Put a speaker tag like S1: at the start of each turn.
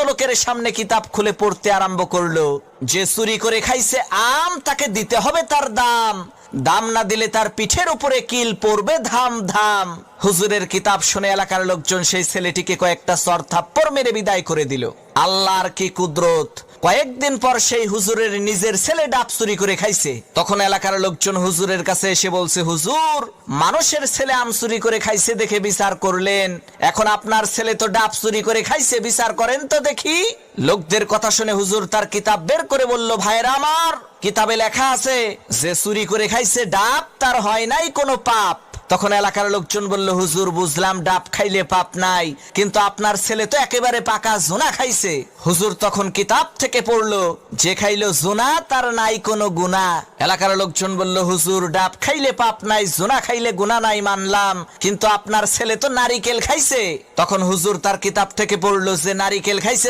S1: লোকের সামনে কিতাব খুলে পড়তে আরম্ভ করলো। যে চুরি করে খাইছে আম, তাকে দিতে হবে তার দাম, দাম না দিলে তার পিঠের উপরে কিল পড়বে ধাম ধাম। হুজুরের কিতাব শুনে এলাকার লোকজন সেই ছেলেটিকে কয়েকটা চর থাপ্পড় মেরে বিদায় করে দিল। আল্লাহর কি কুদরত! কয়েকদিন পর সেই হুজুরের নিজের ছেলে ডাব চুরি করে খাইছে। তখন এলাকার লোকজন হুজুরের কাছে এসে বলছে, হুজুর, মানুষের ছেলে আম চুরি করে খাইছে দেখে বিচার করলেন, এখন আপনার ছেলে তো ডাব চুরি করে খাইছে, বিচার করেন তো দেখি। লোকদের কথা শুনে হুজুর তার কিতাব বের করে বলল, ভাইরা আমার, কিতাবে লেখা আছে যে চুরি করে খাইছে ডাব তার হয় নাই কোনো পাপ। তখন এলাকার লোকজন বলল, হুজুর বুঝলাম ডাব খাইলে পাপ নাই, কিন্তু আপনার ছেলে তো একেবারে পাকা জোনা খাইছে। হুজুর তখন কিতাব থেকে পড়লো, যে খাইলো জোনা তার নাই কোনো গুনাহ। এলাকার লোকজন বলল, হুজুর ডাব খাইলে পাপ নাই, জোনা খাইলে গুনাহ নাই মানলাম, কিন্তু আপনার ছেলে তো নারিকেল খাইছে। তখন হুজুর তার কিতাব থেকে পড়লো যে নারিকেল খাইছে